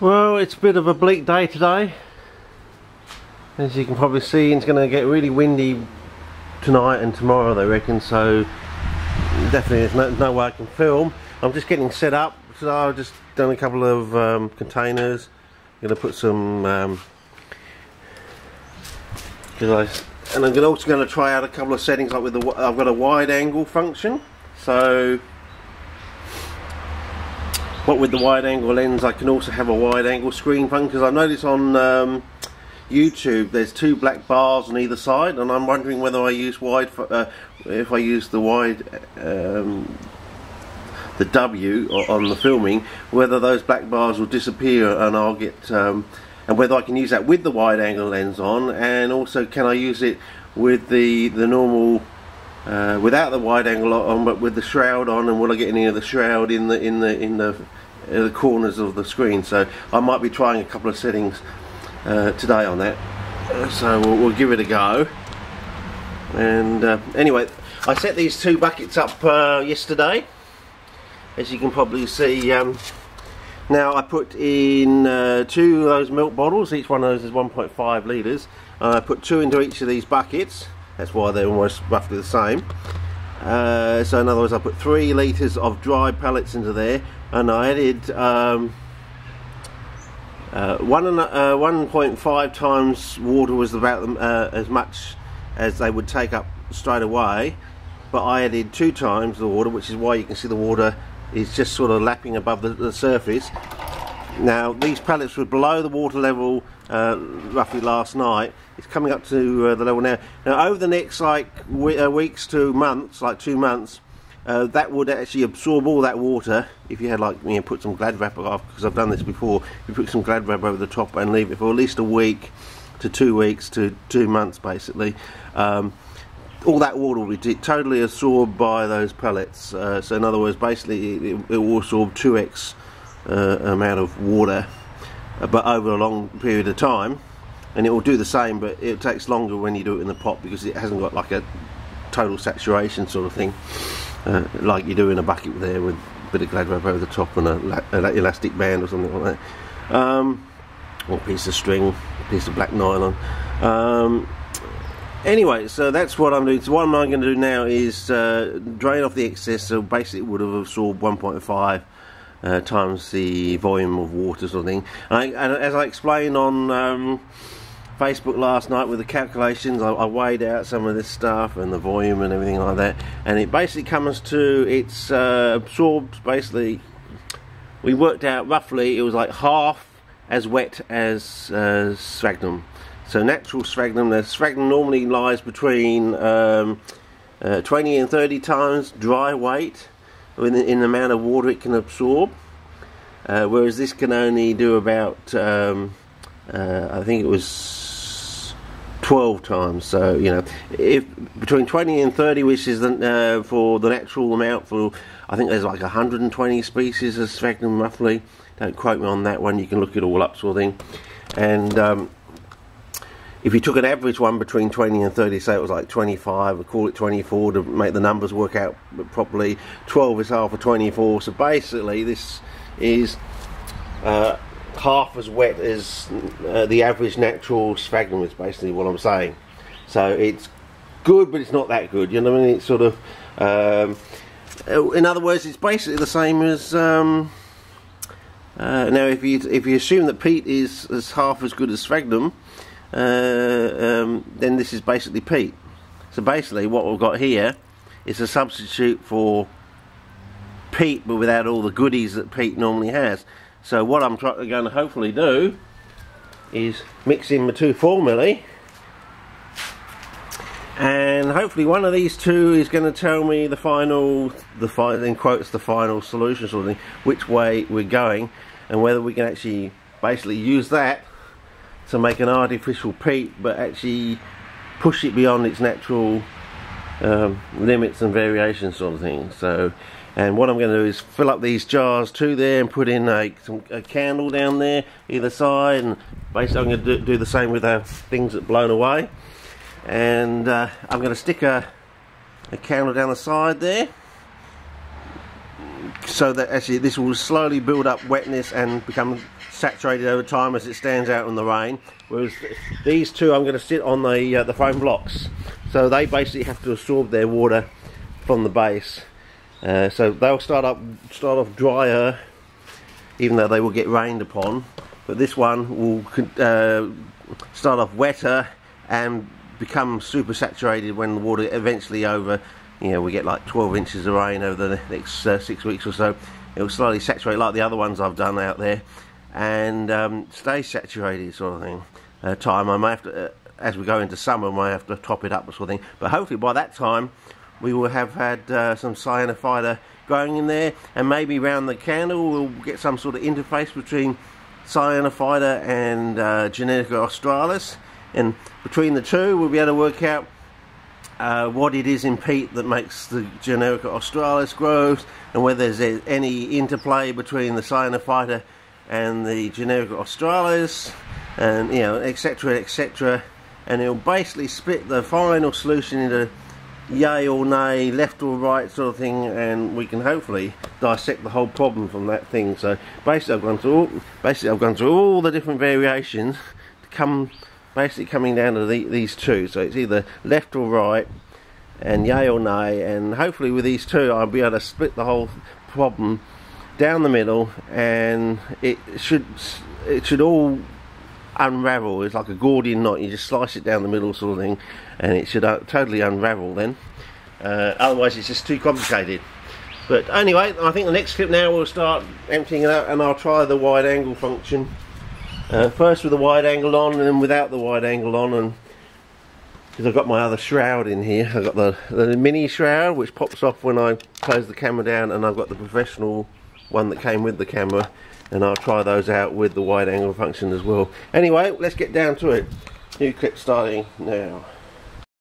Well, it's a bit of a bleak day today. As you can probably see, it's going to get really windy tonight and tomorrow, they reckon, so definitely there's no way I can film. I'm just getting set up, so I've just done a couple of containers. I'm going to put some and I'm also going to try out a couple of settings, like with the I've got a wide angle function. So what with the wide angle lens, I can also have a wide angle screen function, because I noticed on YouTube there's two black bars on either side, and I'm wondering whether I use wide if I use the wide the W on the filming, whether those black bars will disappear and I'll get and whether I can use that with the wide angle lens on, and also can I use it with the normal without the wide angle on, but with the shroud on, and will I get any of the shroud in the corners of the screen. So I might be trying a couple of settings today on that, so we'll give it a go. And anyway, I set these two buckets up yesterday, as you can probably see. Now I put in two of those milk bottles. Each one of those is 1.5 litres. I put two into each of these buckets. That's why they're almost roughly the same. So in other words, I put 3 litres of dry pellets into there, and I added 1.5 times water was about as much as they would take up straight away, but I added 2 times the water, which is why you can see the water is just sort of lapping above the surface. Now these pellets were below the water level roughly last night. It's coming up to the level now. Now over the next weeks to months, like 2 months, that would actually absorb all that water. If you had, like, you know, put some Glad wrap off, because I've done this before, you put some Glad wrap over the top and leave it for at least a week to 2 weeks to 2 months basically. All that water will be totally absorbed by those pellets. So in other words, basically it will absorb 2x amount of water, but over a long period of time. And it will do the same, but it takes longer when you do it in the pot, because it hasn't got like a total saturation sort of thing, like you do in a bucket there with a bit of Glad wrap over the top and an elastic band or something like that, or a piece of string, a piece of black nylon. Anyway, so that's what I'm doing. So what I'm going to do now is drain off the excess. So basically it would have absorbed 1.5 times the volume of water sort of thing. And as I explained on Facebook last night with the calculations, I weighed out some of this stuff and the volume and everything like that, and it basically comes to, it's absorbed, basically, we worked out roughly it was like half as wet as sphagnum. So natural sphagnum, the sphagnum normally lies between 20 and 30 times dry weight in the amount of water it can absorb, whereas this can only do about I think it was 12 times. So, you know, if between 20 and 30, which is for the natural amount, for I think there's like 120 species of sphagnum roughly. Don't quote me on that one, you can look it all up sort of thing. And if you took an average one between 20 and 30, say it was like 25, we'll call it 24 to make the numbers work out properly. 12 is half of 24, so basically this is half as wet as the average natural sphagnum, is basically what I'm saying. So it's good, but it's not that good, you know what I mean? It's sort of, in other words, it's basically the same as, now if you assume that peat is half as good as sphagnum, then this is basically peat. So basically what we've got here is a substitute for peat, but without all the goodies that peat normally has. So what I'm going to hopefully do is mix in my 2 4mm, and hopefully one of these two is going to tell me the final, in quotes, the final solution sort of thing, which way we're going, and whether we can actually basically use that to make an artificial peat, but actually push it beyond its natural limits and variations sort of thing. So, and what I'm going to do is fill up these jars to there and put in a candle down there either side, and basically I'm going to do the same with our things that blown away. And I'm going to stick a candle down the side there, so that actually this will slowly build up wetness and become saturated over time as it stands out in the rain. Whereas these two I'm going to sit on the foam blocks, so they basically have to absorb their water from the base. So they'll start off drier, even though they will get rained upon. But this one will start off wetter and become super saturated when the water eventually over, you know, we get like 12 inches of rain over the next 6 weeks or so. It will slowly saturate like the other ones I've done out there, and stay saturated sort of thing. Time I may have to, as we go into summer, I may have to top it up sort of thing. But hopefully by that time we will have had some cyanophyta growing in there, and maybe around the candle we'll get some sort of interface between cyanophyta and Genetica australis, and between the two we'll be able to work out what it is in peat that makes the Genetica australis grow, and whether there's any interplay between the cyanophyta and the Genetica australis, and you know, etc, etc, and it'll basically split the final solution into yay or nay, left or right sort of thing, and we can hopefully dissect the whole problem from that thing. So basically I've gone through all the different variations to come basically coming down to these two. So it's either left or right and yay or nay, and hopefully with these two I'll be able to split the whole problem down the middle, and it should all unravel. It's like a Gordian knot. You just slice it down the middle sort of thing, and it should totally unravel then. Otherwise it's just too complicated. But anyway, I think the next clip now we'll start emptying it out, and I'll try the wide angle function. First with the wide angle on, and then without the wide angle on, and because I've got my other shroud in here. I've got the mini shroud which pops off when I close the camera down, and I've got the professional one that came with the camera, and I'll try those out with the wide angle function as well. Anyway, let's get down to it. New clip starting now.